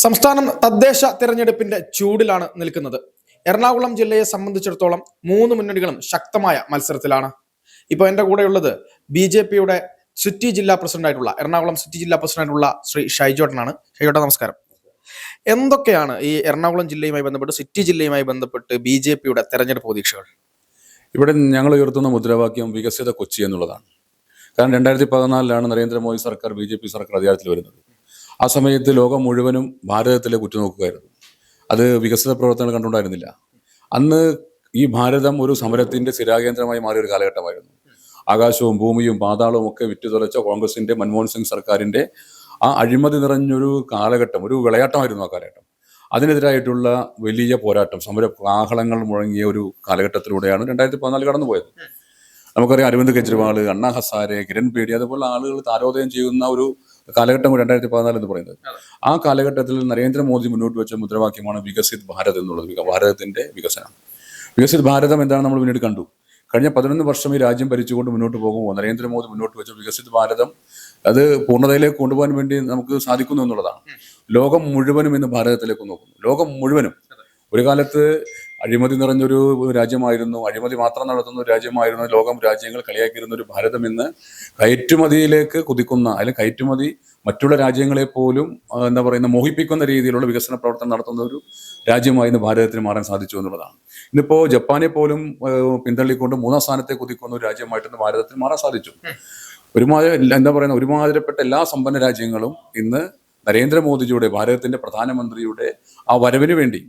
സംസ്ഥാനം തദ്ദേശ തെരഞ്ഞെടുപ്പിന്റെ ചൂടിലാണ് നിൽക്കുന്നത്. എറണാകുളം ജില്ലയെ സംബന്ധിച്ചിടത്തോളം മൂന്ന് മുന്നണികളും ശക്തമായ മത്സരത്തിലാണ്. ഇപ്പോൾ എൻ്റെ കൂടെയുള്ളത് BJP-യുടെ സിറ്റി ജില്ലാ പ്രസിഡന്റായിട്ടുള്ള എറണാകുളം സിറ്റി ജില്ലാ പ്രസിഡന്റായിട്ടുള്ള ശ്രീ ഷൈജോട്ടനാണ്. ഷൈജോട്ട, നമസ്കാരം. എന്തൊക്കെയാണ് ഈ എറണാകുളം ജില്ലയുമായി ബന്ധപ്പെട്ട്, സിറ്റി ജില്ലയുമായി ബന്ധപ്പെട്ട് BJP-യുടെ തെരഞ്ഞെടുപ്പ് പ്രതീക്ഷകൾ? ഇവിടെ ഞങ്ങൾ ഉയർത്തുന്ന മുദ്രാവാക്യം വികസിത കൊച്ചി എന്നുള്ളതാണ്. കാരണം 2014 നരേന്ദ്രമോദി സർക്കാർ BJP സർക്കാർ അധികാരത്തിൽ വരുന്നത്. ആ സമയത്ത് ലോകം മുഴുവനും ഭാരതത്തിലേക്ക് ഉറ്റുനോക്കുകയായിരുന്നു. അത് വികസിത പ്രവർത്തനങ്ങൾ കണ്ടുകൊണ്ടായിരുന്നില്ല. അന്ന് ഈ ഭാരതം ഒരു സമരത്തിന്റെ സ്ഥിരാകേന്ദ്രമായി മാറിയ ഒരു കാലഘട്ടമായിരുന്നു. ആകാശവും ഭൂമിയും പാതാളവും ഒക്കെ വിറ്റുതുലച്ച കോൺഗ്രസിന്റെ മൻമോഹൻ സിംഗ് സർക്കാരിന്റെ ആ അഴിമതി നിറഞ്ഞൊരു കാലഘട്ടം, ഒരു വിളയാട്ടമായിരുന്നു ആ കാലഘട്ടം. അതിനെതിരായിട്ടുള്ള വലിയ പോരാട്ടം, സമര കാഹളങ്ങൾ മുഴങ്ങിയ ഒരു കാലഘട്ടത്തിലൂടെയാണ് 2014 കടന്നുപോയത്. നമുക്കറിയാം, അരവിന്ദ് കെജ്രിവാൾ, അണ്ണാ ഹസാരെ, കിരൺ ബേഡി, അതുപോലെ ആളുകൾ താരോദയം ചെയ്യുന്ന ഒരു കാലഘട്ടം 2014 എന്ന് പറയുന്നത്. ആ കാലഘട്ടത്തിൽ നരേന്ദ്രമോദി മുന്നോട്ട് വെച്ച മുദ്രാവാക്യമാണ് വികസിത് ഭാരത് എന്നുള്ളത്. ഭാരതത്തിന്റെ വികസനം. വികസിത് ഭാരതം എന്താണ് നമ്മൾ പിന്നീട് കണ്ടു. കഴിഞ്ഞ 11 വർഷം ഈ രാജ്യം ഭരിച്ചുകൊണ്ട് മുന്നോട്ട് പോകുമ്പോൾ നരേന്ദ്രമോദി മുന്നോട്ട് വെച്ച വികസിത് ഭാരതം അത് പൂർണ്ണതയിലേക്ക് കൊണ്ടുപോകാൻ വേണ്ടി നമുക്ക് സാധിക്കുന്നു എന്നുള്ളതാണ്. ലോകം മുഴുവനും ഇന്ന് ഭാരതത്തിലേക്ക് നോക്കുന്നു. ലോകം മുഴുവനും. ഒരു കാലത്ത് അഴിമതി നിറഞ്ഞൊരു രാജ്യമായിരുന്നു, അഴിമതി മാത്രം നടത്തുന്ന ഒരു രാജ്യമായിരുന്നു, ലോകം രാജ്യങ്ങൾ കളിയാക്കിയിരുന്ന ഒരു ഭാരതം ഇന്ന് കയറ്റുമതിയിലേക്ക് കുതിക്കുന്ന, അല്ലെങ്കിൽ കയറ്റുമതി മറ്റുള്ള രാജ്യങ്ങളെ പോലും മോഹിപ്പിക്കുന്ന രീതിയിലുള്ള വികസന പ്രവർത്തനം നടത്തുന്ന ഒരു രാജ്യമായി ഇന്ന് ഭാരതത്തിന് മാറാൻ സാധിച്ചു എന്നുള്ളതാണ്. ഇന്നിപ്പോ ജപ്പാനെ പോലും പിന്തള്ളിക്കൊണ്ട് 3ാം സ്ഥാനത്തെ കുതിക്കുന്ന ഒരു രാജ്യമായിട്ട് ഇന്ന് ഭാരതത്തിന് മാറാൻ സാധിച്ചു. ഒരുമാതിരപ്പെട്ട എല്ലാ സമ്പന്ന രാജ്യങ്ങളും ഇന്ന് നരേന്ദ്രമോദിജിയുടെ, ഭാരതത്തിന്റെ പ്രധാനമന്ത്രിയുടെ ആ വരവിന് വേണ്ടി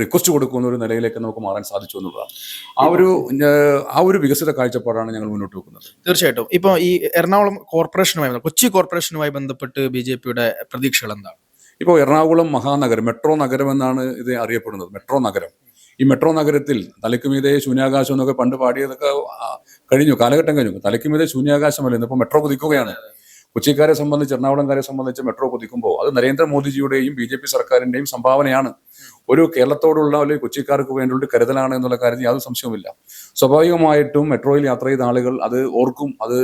റിക്വസ്റ്റ് കൊടുക്കുന്ന ഒരു നിലയിലേക്ക് നമുക്ക് മാറാൻ സാധിച്ചു എന്നുള്ളതാണ്. ആ ഒരു വികസിത കാഴ്ചപ്പാടാണ് ഞങ്ങൾ മുന്നോട്ട് വെക്കുന്നത്. തീർച്ചയായിട്ടും. ഇപ്പോൾ ഈ എറണാകുളം കോർപ്പറേഷനുമായി, കൊച്ചി കോർപ്പറേഷനുമായി ബന്ധപ്പെട്ട് BJP-യുടെ പ്രതീക്ഷകൾ എന്താണ്? ഇപ്പോൾ എറണാകുളം മഹാനഗരം, മെട്രോ നഗരം എന്നാണ് ഇത് അറിയപ്പെടുന്നത്. മെട്രോ നഗരം. ഈ മെട്രോ നഗരത്തിൽ തലയ്ക്കുമീതെ ശൂന്യാകാശം എന്നൊക്കെ പണ്ട് പാടിയതൊക്കെ കഴിഞ്ഞു, കാലഘട്ടം കഴിഞ്ഞു. തലയ്ക്കുമീതെ ശൂന്യാകാശമല്ല, ഇന്നിപ്പോൾ മെട്രോ കുതിക്കുകയാണ്. കൊച്ചിക്കാരെ സംബന്ധിച്ച്, എറണാകുളംകാരെ സംബന്ധിച്ച് മെട്രോ കുതിക്കുമ്പോൾ അത് നരേന്ദ്രമോദിജിയുടെയും BJP സർക്കാരിന്റെയും സംഭാവനയാണ്. ഒരു കേരളത്തോടുള്ള അല്ലെങ്കിൽ കൊച്ചിക്കാർക്ക് വേണ്ടിയുള്ള കരുതലാണ് എന്നുള്ള കാര്യത്തിൽ യാതൊരു സംശയവുമില്ല. സ്വാഭാവികമായിട്ടും മെട്രോയിൽ യാത്ര ചെയ്ത ആളുകൾ അത് ഓർക്കും. അത്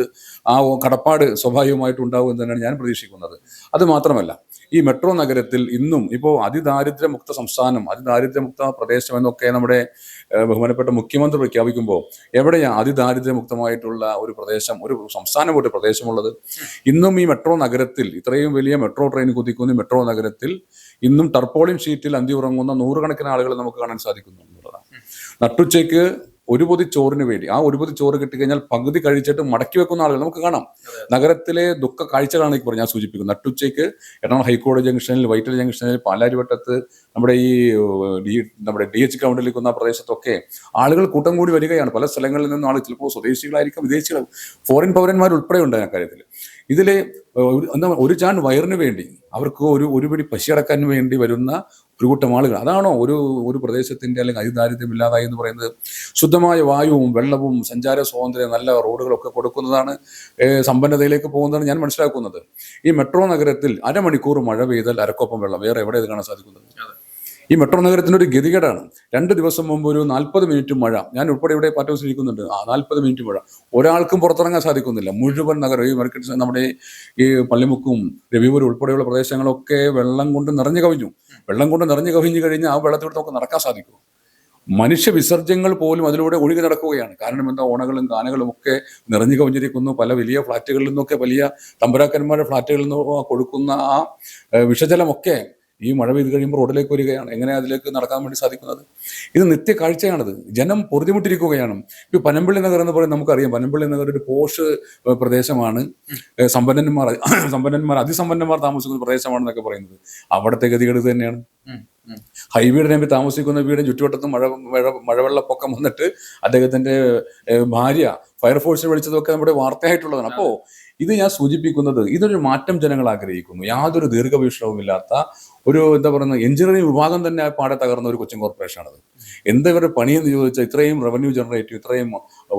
ആ കടപ്പാട് സ്വാഭാവികമായിട്ടും ഉണ്ടാവും എന്ന് തന്നെയാണ് ഞാൻ പ്രതീക്ഷിക്കുന്നത്. അത് മാത്രമല്ല, ഈ മെട്രോ നഗരത്തിൽ ഇന്നും ഇപ്പോൾ അതിദാരിദ്ര്യമുക്ത സംസ്ഥാനം, അതിദാരിദ്ര്യമുക്ത പ്രദേശം എന്നൊക്കെ നമ്മുടെ ബഹുമാനപ്പെട്ട മുഖ്യമന്ത്രി പ്രഖ്യാപിക്കുമ്പോൾ എവിടെയാണ് അതിദാരിദ്ര്യമുക്തമായിട്ടുള്ള ഒരു പ്രദേശം, ഒരു സംസ്ഥാനം, ഒരു പ്രദേശമുള്ളത്? ഇന്നും ഈ മെട്രോ നഗരത്തിൽ, ഇത്രയും വലിയ മെട്രോ ട്രെയിൻ കുതിക്കുന്ന മെട്രോ നഗരത്തിൽ ഇന്നും ടർപോളിൻ ഷീറ്റിൽ അന്തി ഉറങ്ങുന്ന 100 കണക്കിന് ആളുകൾ നമുക്ക് കാണാൻ സാധിക്കുന്നു എന്നുള്ളതാണ്. നട്ടുച്ചയ്ക്ക് ഒരു പൊതി ചോറിന് വേണ്ടി, ആ ഒരു പൊതി ചോറ് കിട്ടിക്കഴിഞ്ഞാൽ പകുതി കഴിച്ചിട്ട് മടക്കി വെക്കുന്ന ആളുകൾ നമുക്ക് കാണാം. നഗരത്തിലെ ദുഃഖ കാഴ്ചകളാണ് ഇപ്പോൾ ഞാൻ സൂചിപ്പിക്കുന്നത്. നട്ടുച്ചയ്ക്ക് എറണാകുളം ഹൈക്കോടതി ജംഗ്ഷനിൽ, വൈറ്റില ജംഗ്ഷനിൽ, പാലാരിവട്ടത്ത്, നമ്മുടെ DH ഗ്രൗണ്ടിലേക്ക് വന്ന പ്രദേശത്തൊക്കെ ആളുകൾ കൂട്ടം കൂടി വരികയാണ്. പല സ്ഥലങ്ങളിൽ നിന്നും ആളുകൾ, ചിലപ്പോൾ സ്വദേശികളായിരിക്കും, വിദേശികൾ, ഫോറിൻ പൗരന്മാർ ഉൾപ്പെടെ ഉണ്ട് ആ കാര്യത്തിൽ. ഇതിലെ ഒരു ചാൺ വയറിന് വേണ്ടി, അവർക്ക് ഒരു പിടി പശിയടക്കാൻ വേണ്ടി വരുന്ന ഒരു കൂട്ടം ആളുകൾ. അതാണോ ഒരു പ്രദേശത്തിന്റെ അല്ലെങ്കിൽ അതിദാരിദ്ര്യം ഇല്ലാതായി എന്ന് പറയുന്നത്? ശുദ്ധമായ വായുവും വെള്ളവും സഞ്ചാര സ്വാതന്ത്ര്യം, നല്ല റോഡുകളൊക്കെ കൊടുക്കുന്നതാണ് സമ്പന്നതയിലേക്ക് പോകുന്നതാണ് ഞാൻ മനസ്സിലാക്കുന്നത്. ഈ മെട്രോ നഗരത്തിൽ അരമണിക്കൂർ മഴ പെയ്താൽ അരക്കൊപ്പം വെള്ളം. വേറെ എവിടെ ഇത് കാണാൻ സാധിക്കുന്നത്? ഈ മെട്രോ നഗരത്തിൻ്റെ ഒരു ഗതികേടാണ്. 2 ദിവസം മുമ്പ് ഒരു 40 മിനിറ്റ് മഴ, ഞാൻ ഉൾപ്പെടെ ഇവിടെ പാർട്ടി ഹൗസിൽ ഇരിക്കുന്നുണ്ട്, 40 മിനിറ്റ് മഴ, ഒരാൾക്കും പുറത്തിറങ്ങാൻ സാധിക്കുന്നില്ല. മുഴുവൻ നഗരം, ഈ മാർക്കറ്റ്, നമ്മുടെ ഈ പള്ളിമുക്കും രവിപുരം ഉൾപ്പെടെയുള്ള പ്രദേശങ്ങളൊക്കെ വെള്ളം കൊണ്ട് നിറഞ്ഞു കവിഞ്ഞു. വെള്ളം കൊണ്ട് നിറഞ്ഞു കവിഞ്ഞു കഴിഞ്ഞാൽ ആ വെള്ളത്തിലൂടെ നമുക്ക് നടക്കാൻ സാധിക്കും. മനുഷ്യ വിസർജ്യങ്ങൾ പോലും അതിലൂടെ ഒഴുകി നടക്കുകയാണ്. കാരണം എന്താ? ഓണകളും കാനകളും ഒക്കെ നിറഞ്ഞു കവിഞ്ഞിരിക്കുന്നു. പല വലിയ ഫ്ലാറ്റുകളിൽ നിന്നൊക്കെ, വലിയ തമ്പുരാക്കന്മാരുടെ ഫ്ലാറ്റുകളിൽ നിന്ന് കൊടുക്കുന്ന ആ വിഷജലമൊക്കെ ഈ മഴ പെയ്ത് കഴിയുമ്പോൾ റോഡിലേക്ക് വരികയാണ്. എങ്ങനെ അതിലേക്ക് നടക്കാൻ വേണ്ടി സാധിക്കുന്നത്? ഇത് നിത്യ കാഴ്ചയാണത്. ജനം പൊറുതിമുട്ടിരിക്കുകയാണ്. ഇപ്പോൾ പനമ്പള്ളി നഗർ എന്ന് പറയുന്നത് നമുക്കറിയാം. പനമ്പള്ളി നഗർ ഒരു പോഷ് പ്രദേശമാണ്. സമ്പന്നന്മാർ, അതിസമ്പന്നന്മാർ താമസിക്കുന്ന പ്രദേശമാണെന്നൊക്കെ പറയുന്നത്. അവിടുത്തെ ഗതികേട് തന്നെയാണ്. ഹൈവേയുടെ നമ്പി താമസിക്കുന്ന വീട് ചുറ്റുവട്ടത്തും മഴവെള്ളപ്പൊക്കം വന്നിട്ട് അദ്ദേഹത്തിന്റെ ഭാര്യ ഫയർഫോഴ്സിനെ വിളിച്ചതൊക്കെ നമ്മുടെ വാർത്തയായിട്ടുള്ളതാണ്. അപ്പോൾ ഇത് ഞാൻ സൂചിപ്പിക്കുന്നത്, ഇതൊരു മാറ്റം ജനങ്ങൾ ആഗ്രഹിക്കുന്നു. യാതൊരു ദീർഘവീക്ഷണവുമില്ലാത്ത ഒരു എഞ്ചിനീയറിംഗ് വിഭാഗം തന്നെ പാടെ തകർന്ന ഒരു കൊച്ചിൻ കോർപ്പറേഷനാണത്. എന്താ ഇവരുടെ പണിയെന്ന് ചോദിച്ചാൽ, ഇത്രയും റവന്യൂ ജനറേറ്റ്, ഇത്രയും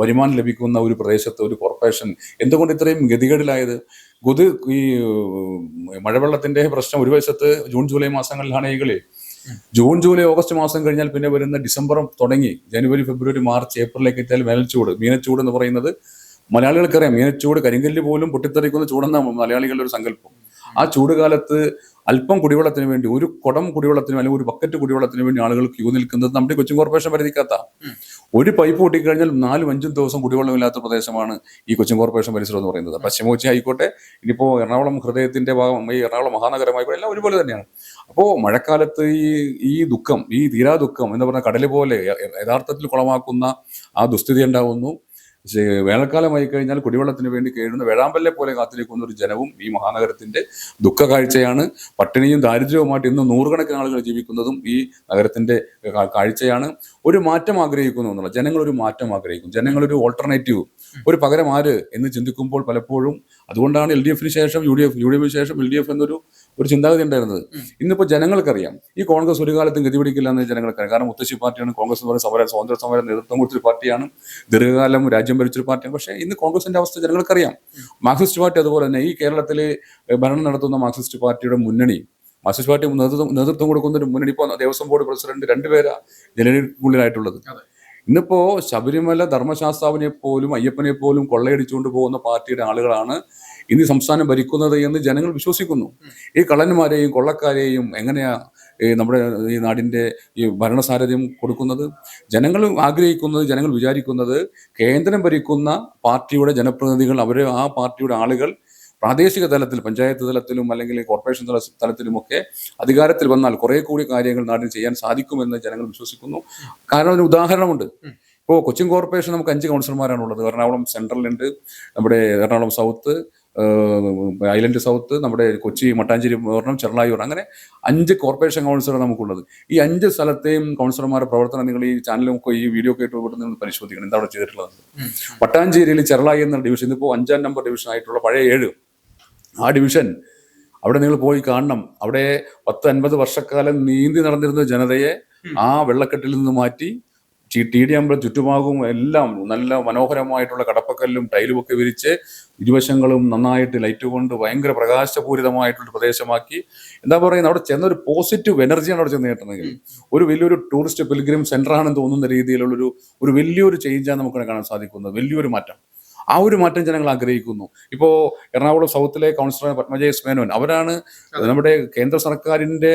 വരുമാനം ലഭിക്കുന്ന ഒരു പ്രദേശത്ത് ഒരു കോർപ്പറേഷൻ എന്തുകൊണ്ട് ഇത്രയും ഗതികേടിലായത്? ഈ മഴവെള്ളത്തിന്റെ പ്രശ്നം ഒരു വശത്ത് ജൂൺ ജൂലൈ മാസങ്ങളിലാണ്. ജൂൺ ജൂലൈ ഓഗസ്റ്റ് മാസം കഴിഞ്ഞാൽ പിന്നെ വരുന്ന ഡിസംബർ തുടങ്ങി ജനുവരി ഫെബ്രുവരി മാർച്ച് ഏപ്രിലേക്ക് എത്തിയാൽ വേനൽച്ചൂട്, മീനച്ചൂട് എന്ന് പറയുന്നത് മലയാളികൾക്കറിയാം. മീനച്ചൂട്, കരിങ്കല്ല് പോലും പൊട്ടിത്തെറിക്കുന്ന ചൂടെന്നാണ് മലയാളികളുടെ ഒരു സങ്കല്പം. ആ ചൂടുകാലത്ത് അല്പം കുടിവെള്ളത്തിന് വേണ്ടി, ഒരു കുടം കുടിവെള്ളത്തിന് അല്ലെങ്കിൽ ഒരു ബക്കറ്റ് കുടിവെള്ളത്തിന് വേണ്ടി ആളുകൾ ക്യൂ നിൽക്കുന്നത് നമ്മുടെ കൊച്ചിൻ കോർപ്പറേഷൻ പരിധിക്കകത്ത. ഒരു പൈപ്പ് പൊട്ടിക്കഴിഞ്ഞാൽ 4-5 ദിവസം കുടിവെള്ളമില്ലാത്ത പ്രദേശമാണ് ഈ കൊച്ചിൻ കോർപ്പറേഷൻ പരിസരം എന്ന് പറയുന്നത്. പശ്ചിമ കൊച്ചി ആയിക്കോട്ടെ, ഇനിയിപ്പോ എറണാകുളം ഹൃദയത്തിന്റെ ഭാഗം, ഈ എറണാകുളം മഹാനഗരമായിക്കോട്ടെ, എല്ലാം ഒരുപോലെ തന്നെയാണ്. അപ്പോൾ മഴക്കാലത്ത് ഈ ദുഃഖം, ഈ തീരാ ദുഃഖം എന്ന് പറഞ്ഞ കടല് പോലെ യഥാർത്ഥത്തിൽ കുളമാക്കുന്ന ആ ദുസ്ഥിതി ഉണ്ടാവുന്നു. വേനൽക്കാലമായി കഴിഞ്ഞാൽ കുടിവെള്ളത്തിന് വേണ്ടി കേഴുന്ന വേഴാമ്പലിനെ പോലെ കാത്തിരിക്കുന്ന ഒരു ജനവും ഈ മഹാനഗരത്തിന്റെ ദുഃഖ കാഴ്ചയാണ്. പട്ടിണിയും ദാരിദ്ര്യവുമായിട്ട് ഇന്ന് നൂറുകണക്കിന് ആളുകൾ ജീവിക്കുന്നതും ഈ നഗരത്തിന്റെ കാഴ്ചയാണ്. ഒരു മാറ്റം ആഗ്രഹിക്കുന്നു എന്നുള്ള, ജനങ്ങൾ ഒരു മാറ്റം ആഗ്രഹിക്കും, ജനങ്ങളൊരു ഓൾട്ടർനേറ്റീവ്, ഒരു പകരം ആര് എന്ന് ചിന്തിക്കുമ്പോൾ പലപ്പോഴും, അതുകൊണ്ടാണ് LDF ശേഷം UDF ശേഷം LDF എന്നൊരു ചിന്താഗതി ഉണ്ടായിരുന്നത്. ഇന്നിപ്പോൾ ജനങ്ങൾക്കറിയാം ഈ കോൺഗ്രസ് ഒരു കാലത്തും ഗതിപിടിക്കില്ല എന്ന് ജനങ്ങൾക്കറിയാം. കാരണം മുത്തശ്ശി പാർട്ടിയാണ് കോൺഗ്രസ് എന്ന് പറയുന്ന സ്വാതന്ത്ര്യ സമരം നേതൃത്വം കൊടുത്തൊരു പാർട്ടിയാണ്, ദീർഘകാലം രാജ്യം ഭരിച്ചൊരു പാർട്ടിയാണ്. പക്ഷേ ഇന്ന് കോൺഗ്രസിന്റെ അവസ്ഥ ജനങ്ങൾക്കറിയാം. മാർക്സിസ്റ്റ് പാർട്ടി അതുപോലെ തന്നെ ഈ കേരളത്തിൽ ഭരണം നടത്തുന്ന മാർക്സിസ്റ്റ് പാർട്ടിയുടെ മുന്നണി, മാർക്സിസ്റ്റ് പാർട്ടി നേതൃത്വം കൊടുക്കുന്ന ഒരു മുന്നണി, ഇപ്പോൾ ദേവസ്വം ബോർഡ് പ്രസിഡന്റ് 2 പേരാ ജനകീയനായിട്ടുള്ളത്. ഇന്നിപ്പോ ശബരിമല ധർമ്മശാസ്താവിനെ പോലും അയ്യപ്പനെ പോലും കൊള്ളയടിച്ചുകൊണ്ട് പോകുന്ന പാർട്ടിയുടെ ആളുകളാണ് ഇന്ന് സംസ്ഥാനം ഭരിക്കുന്നത് എന്ന് ജനങ്ങൾ വിശ്വസിക്കുന്നു. ഈ കള്ളന്മാരെയും കൊള്ളക്കാരെയും എങ്ങനെയാ നമ്മുടെ ഈ നാടിന്റെ ഈ ഭരണസാരഥ്യം കൊടുക്കുന്നത്? ജനങ്ങൾ ആഗ്രഹിക്കുന്നത്, ജനങ്ങൾ വിചാരിക്കുന്നത്, കേന്ദ്രം ഭരിക്കുന്ന പാർട്ടിയുടെ ജനപ്രതിനിധികൾ, അവരെ ആ പാർട്ടിയുടെ ആളുകൾ പ്രാദേശിക തലത്തിൽ, പഞ്ചായത്ത് തലത്തിലും അല്ലെങ്കിൽ കോർപ്പറേഷൻ തലത്തിലുമൊക്കെ അധികാരത്തിൽ വന്നാൽ കുറെ കൂടി കാര്യങ്ങൾ നാട്ടിൽ ചെയ്യാൻ സാധിക്കുമെന്ന് ജനങ്ങൾ വിശ്വസിക്കുന്നു. കാരണം അതിന് ഉദാഹരണമുണ്ട്. ഇപ്പോൾ കൊച്ചിൻ കോർപ്പറേഷൻ നമുക്ക് 5 കൗൺസിലർമാരാണുള്ളത്. എറണാകുളം സെൻട്രലുണ്ട്, നമ്മുടെ എറണാകുളം സൗത്ത്, ഐലൻഡ് സൗത്ത്, നമ്മുടെ കൊച്ചി മട്ടാഞ്ചേരി ഒരെണ്ണം, ചെറുളായൂർ, അങ്ങനെ 5 കോർപ്പറേഷൻ കൗൺസിലർ നമുക്കുള്ളത്. ഈ 5 സ്ഥലത്തെയും കൗൺസിലർമാരുടെ പ്രവർത്തനം നിങ്ങൾ ഈ ചാനലൊക്കെ ഈ വീഡിയോ ഒക്കെ ഇട്ട് നിങ്ങൾ പരിശോധിക്കണം, എന്താ അവിടെ ചെയ്തിട്ടുള്ളത്. മട്ടാഞ്ചേരിയിൽ ചെറുളായി എന്ന ഡിവിഷൻ, ഇതിപ്പോൾ 5ാം നമ്പർ ഡിവിഷൻ ആയിട്ടുള്ള പഴയ 7, ആ ഡിവിഷൻ അവിടെ നിങ്ങൾ പോയി കാണണം. അവിടെ 10-50 വർഷക്കാലം നീന്തി നടന്നിരുന്ന ജനതയെ ആ വെള്ളക്കെട്ടിൽ നിന്ന് മാറ്റി TD അമ്പലം ചുറ്റുഭാഗവും എല്ലാം നല്ല മനോഹരമായിട്ടുള്ള കടപ്പക്കല്ലും ടൈലും ഒക്കെ വിരിച്ച് ഇരുവശങ്ങളും നന്നായിട്ട് ലൈറ്റ് കൊണ്ട് ഭയങ്കര പ്രകാശപൂരിതമായിട്ടുള്ള പ്രദേശമാക്കി, എന്താ പറയുന്നത്, അവിടെ ചെന്നൊരു പോസിറ്റീവ് എനർജിയാണ് അവിടെ ചെന്ന് കിട്ടുന്നെങ്കിൽ ഒരു വലിയൊരു ടൂറിസ്റ്റ് പിൽഗ്രിം സെന്റർ ആണെന്ന് തോന്നുന്ന രീതിയിലുള്ളൊരു വലിയൊരു ചേഞ്ചാണ് നമുക്ക് കാണാൻ സാധിക്കുന്നത്, വലിയൊരു മാറ്റം. ആ ഒരു മാറ്റം ജനങ്ങൾ ആഗ്രഹിക്കുന്നു. ഇപ്പോൾ എറണാകുളം സൗത്തിലെ കൗൺസിലർ പത്മജ എസ് മേനോൻ, അവരാണ് നമ്മുടെ കേന്ദ്ര സർക്കാരിന്റെ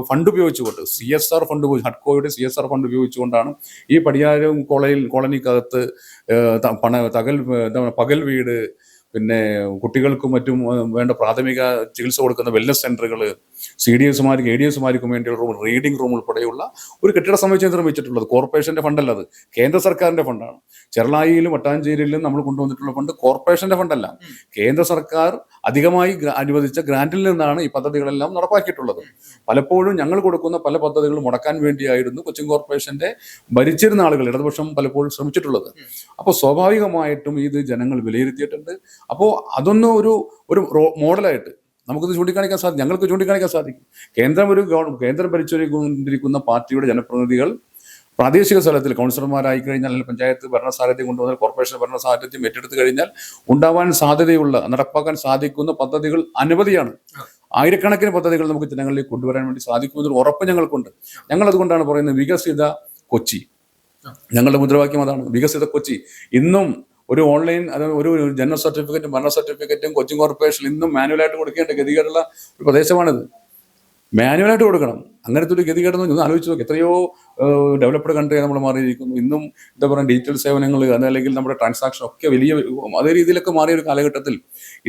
ഫണ്ട് ഉപയോഗിച്ചുകൊണ്ട്, CSR ഫണ്ട്, ഹഡ്കോയുടെ CSR ഫണ്ട് ഉപയോഗിച്ചുകൊണ്ടാണ് ഈ പടിയാരം കോളനിക്കകത്ത് പകൽ വീട്, പിന്നെ കുട്ടികൾക്കും മറ്റും വേണ്ട പ്രാഥമിക ചികിത്സ കൊടുക്കുന്ന വെൽനസ് സെന്ററുകൾ, CDSമാർക്കും ADSമാർക്കും വേണ്ടിയുള്ള റൂം, റീഡിംഗ് റൂം ഉൾപ്പെടെയുള്ള ഒരു കെട്ടിട സമുച്ചയം നിർമ്മിച്ചിട്ടുള്ളത് കോർപ്പറേഷന്റെ ഫണ്ടല്ല, അത് കേന്ദ്ര സർക്കാരിന്റെ ഫണ്ടാണ്. ചെറുളായിലും മട്ടാഞ്ചേരിയിലും നമ്മൾ കൊണ്ടുവന്നിട്ടുള്ള ഫണ്ട് കോർപ്പറേഷന്റെ ഫണ്ടല്ല, കേന്ദ്ര സർക്കാർ അധികമായി അനുവദിച്ച ഗ്രാന്റിൽ നിന്നാണ് ഈ പദ്ധതികളെല്ലാം നടപ്പാക്കിയിട്ടുള്ളത്. പലപ്പോഴും ഞങ്ങൾ കൊടുക്കുന്ന പല പദ്ധതികളും മുടക്കാൻ വേണ്ടിയായിരുന്നു കൊച്ചിൻ കോർപ്പറേഷന്റെ ഭരിച്ചിരുന്ന ആളുകൾ, ഇടതുപക്ഷം പലപ്പോഴും ശ്രമിച്ചിട്ടുള്ളത്. അപ്പോൾ സ്വാഭാവികമായിട്ടും ഇത് ജനങ്ങൾ വിലയിരുത്തിയിട്ടുണ്ട്. അപ്പോൾ അതൊന്നും ഒരു മോഡലായിട്ട് നമുക്കിത് ചൂണ്ടിക്കാണിക്കാൻ സാധിക്കും, ഞങ്ങൾക്ക് ചൂണ്ടിക്കാണിക്കാൻ സാധിക്കും. കേന്ദ്രം ഭരിച്ചുകൊണ്ടിരിക്കുന്ന പാർട്ടിയുടെ ജനപ്രതിനിധികൾ പ്രാദേശിക സ്ഥലത്തിൽ കൗൺസിലർമാരായി കഴിഞ്ഞാൽ, അല്ലെങ്കിൽ പഞ്ചായത്ത് ഭരണസാരഥ്യം കൊണ്ടുവന്നാൽ, കോർപ്പറേഷൻ ഭരണസാരഥ്യം ഏറ്റെടുത്ത് കഴിഞ്ഞാൽ ഉണ്ടാവാൻ സാധ്യതയുള്ള, നടപ്പാക്കാൻ സാധിക്കുന്ന പദ്ധതികൾ അനവധിയാണ്. ആയിരക്കണക്കിന് പദ്ധതികൾ നമുക്ക് ജനങ്ങളിലേക്ക് കൊണ്ടുവരാൻ വേണ്ടി സാധിക്കുമെന്നൊരു ഉറപ്പ് ഞങ്ങൾക്കുണ്ട്. ഞങ്ങൾ അതുകൊണ്ടാണ് പറയുന്നത് വികസിത കൊച്ചി. ഞങ്ങളുടെ മുദ്രാവാക്യം അതാണ്, വികസിത കൊച്ചി. ഇന്നും ഒരു ഓൺലൈൻ, ഒരു ജനന സർട്ടിഫിക്കറ്റും മരണ സർട്ടിഫിക്കറ്റും കൊച്ചിൻ കോർപ്പറേഷൻ ഇന്നും മാനുവലായിട്ട് കൊടുക്കേണ്ട ഗതികേടുള്ള ഒരു പ്രദേശമാണിത്. മാനുവലായിട്ട് കൊടുക്കണം. അങ്ങനത്തെ ഒരു ഗതികേടെന്ന് ഒന്ന് ആലോചിച്ച് നോക്കി. എത്രയോ ഡെവലപ്ഡ് കൺട്രി നമ്മൾ മാറിയിരിക്കുന്നു. ഇന്നും എന്താ പറയുക, ഡിജിറ്റൽ സേവനങ്ങൾ, അതല്ലെങ്കിൽ നമ്മുടെ ട്രാൻസാക്ഷൻ ഒക്കെ വലിയ അതേ രീതിയിലൊക്കെ മാറിയ ഒരു കാലഘട്ടത്തിൽ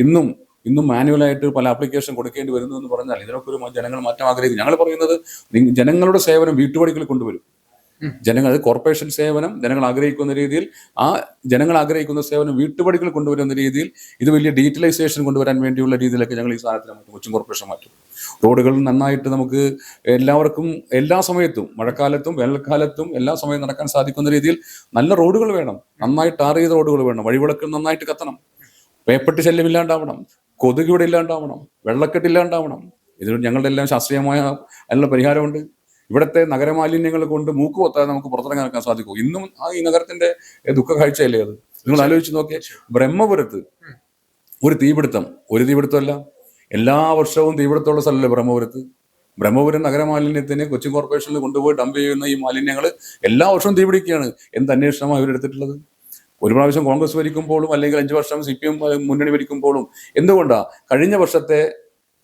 ഇന്നും മാനുവലായിട്ട് പല ആപ്ലിക്കേഷൻ കൊടുക്കേണ്ടി വരുന്നു എന്ന് പറഞ്ഞാൽ ഇതിനൊക്കെ ഒരു ജനങ്ങൾ മാറ്റം ആഗ്രഹിക്കും. ഞങ്ങൾ പറയുന്നത് ജനങ്ങളുടെ സേവനം വീട്ടുപടിക്കൽ കൊണ്ടുവരും. ജനങ്ങൾ, കോർപ്പറേഷൻ സേവനം ജനങ്ങൾ ആഗ്രഹിക്കുന്ന രീതിയിൽ, ആ ജനങ്ങൾ ആഗ്രഹിക്കുന്ന സേവനം വീട്ടുപടികൾ കൊണ്ടുവരുന്ന രീതിയിൽ, ഇത് വലിയ ഡിജിറ്റലൈസേഷൻ കൊണ്ടുവരാൻ വേണ്ടിയുള്ള രീതിയിലൊക്കെ ഞങ്ങൾ ഈ സാധനത്തിൽ മാറ്റും, കൊച്ചിൻ കോർപ്പറേഷൻ മാറ്റും. റോഡുകൾ നന്നായിട്ട് നമുക്ക് എല്ലാവർക്കും എല്ലാ സമയത്തും, മഴക്കാലത്തും വേനൽക്കാലത്തും എല്ലാ സമയവും നടക്കാൻ സാധിക്കുന്ന രീതിയിൽ നല്ല റോഡുകൾ വേണം, നന്നായിട്ട് ടാർ ചെയ്ത റോഡുകൾ വേണം, വഴിവിളക്കുകൾ നന്നായിട്ട് കത്തണം, പേപ്പട്ടി ശല്യം ഇല്ലാണ്ടാവണം, കൊതുക് ഇവിടെ ഇല്ലാണ്ടാവണം, വെള്ളക്കെട്ടില്ലാണ്ടാവണം. ഇതിന് ഞങ്ങളുടെ എല്ലാം ശാസ്ത്രീയമായ അതിനുള്ള പരിഹാരമുണ്ട്. ഇവിടുത്തെ നഗരമാലിന്യങ്ങൾ കൊണ്ട് മൂക്ക് പൊത്താതെ നമുക്ക് പുറത്തിറങ്ങാൻ സാധിക്കും. ഇന്നും ഈ നഗരത്തിന്റെ ദുഃഖ കാഴ്ചയല്ലേ അത്? നിങ്ങൾ ആലോചിച്ച് നോക്കിയേ, ബ്രഹ്മപുരത്ത് ഒരു തീപിടുത്തമല്ല, എല്ലാ വർഷവും തീപിടുത്തമുള്ള സ്ഥലമല്ലേ ബ്രഹ്മപുരത്ത്. ബ്രഹ്മപുരം നഗരമാലിന്യത്തിന് കൊച്ചിൻ കോർപ്പറേഷനിൽ കൊണ്ടുപോയി ഡംപ് ചെയ്യുന്ന ഈ മാലിന്യങ്ങൾ എല്ലാ വർഷവും തീപിടിക്കുകയാണ്. എന്ത് അന്വേഷണമാണ് ഇവരെടുത്തിട്ടുള്ളത്? ഒരു പ്രാവശ്യം കോൺഗ്രസ് ഭരിക്കുമ്പോഴും അല്ലെങ്കിൽ 5 വർഷം CPM മുന്നണി ഭരിക്കുമ്പോഴും എന്തുകൊണ്ടാണ് കഴിഞ്ഞ വർഷത്തെ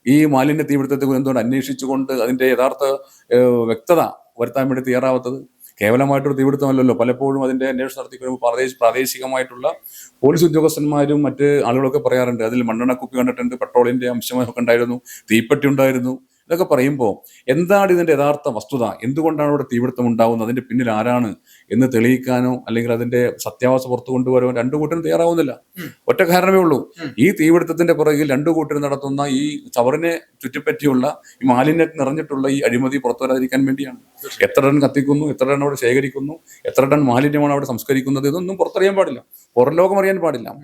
ഈ മാലിന്യ തീപിടുത്തത്തെ എന്തുകൊണ്ട് അന്വേഷിച്ചുകൊണ്ട് അതിന്റെ യഥാർത്ഥ വ്യക്തത വരുത്താൻ വേണ്ടി തയ്യാറാവാത്തത്? കേവലമായിട്ടൊരു തീപിടുത്തമല്ലല്ലോ, പലപ്പോഴും അതിന്റെ അന്വേഷണം നടത്തി കഴിയുമ്പോൾ പ്രാദേശികമായിട്ടുള്ള പോലീസ് ഉദ്യോഗസ്ഥന്മാരും മറ്റ് ആളുകളൊക്കെ പറയാറുണ്ട്, അതിൽ മണ്ണെണ്ണ കുപ്പി കണ്ടിട്ടുണ്ട്, പെട്രോളിന്റെ അംശമൊക്കെ ഉണ്ടായിരുന്നു, തീപ്പെട്ടി ഉണ്ടായിരുന്നു. ഇതൊക്കെ പറയുമ്പോൾ എന്താണ് ഇതിന്റെ യഥാർത്ഥ വസ്തുത? എന്തുകൊണ്ടാണ് ഇവിടെ തീപിടുത്തം ഉണ്ടാകുന്നത്? അതിന്റെ പിന്നിൽ ആരാണ് എന്ന് തെളിയിക്കാനോ അല്ലെങ്കിൽ അതിന്റെ സത്യാവസ്ഥ പുറത്തു കൊണ്ടുവരാനോ രണ്ടു കൂട്ടരും തയ്യാറാവുന്നില്ല. ഒറ്റ കാരണമേ ഉള്ളൂ, ഈ തീപിടുത്തത്തിന്റെ പുറകിൽ രണ്ടു കൂട്ടരും നടത്തുന്ന ഈ ചവറിനെ ചുറ്റിപ്പറ്റിയുള്ള ഈ മാലിന്യം നിറഞ്ഞിട്ടുള്ള ഈ അഴിമതി പുറത്തു വരാതിരിക്കാൻ വേണ്ടിയാണ്. എത്ര ടൺ കത്തിക്കുന്നു, എത്ര ടൺ അവിടെ ശേഖരിക്കുന്നു, എത്ര ടൺ മാലിന്യമാണ് അവിടെ സംസ്കരിക്കുന്നത്, ഇതൊന്നും പുറത്തറിയാൻ പാടില്ല, പുറം ലോകം അറിയാൻ പാടില്ല.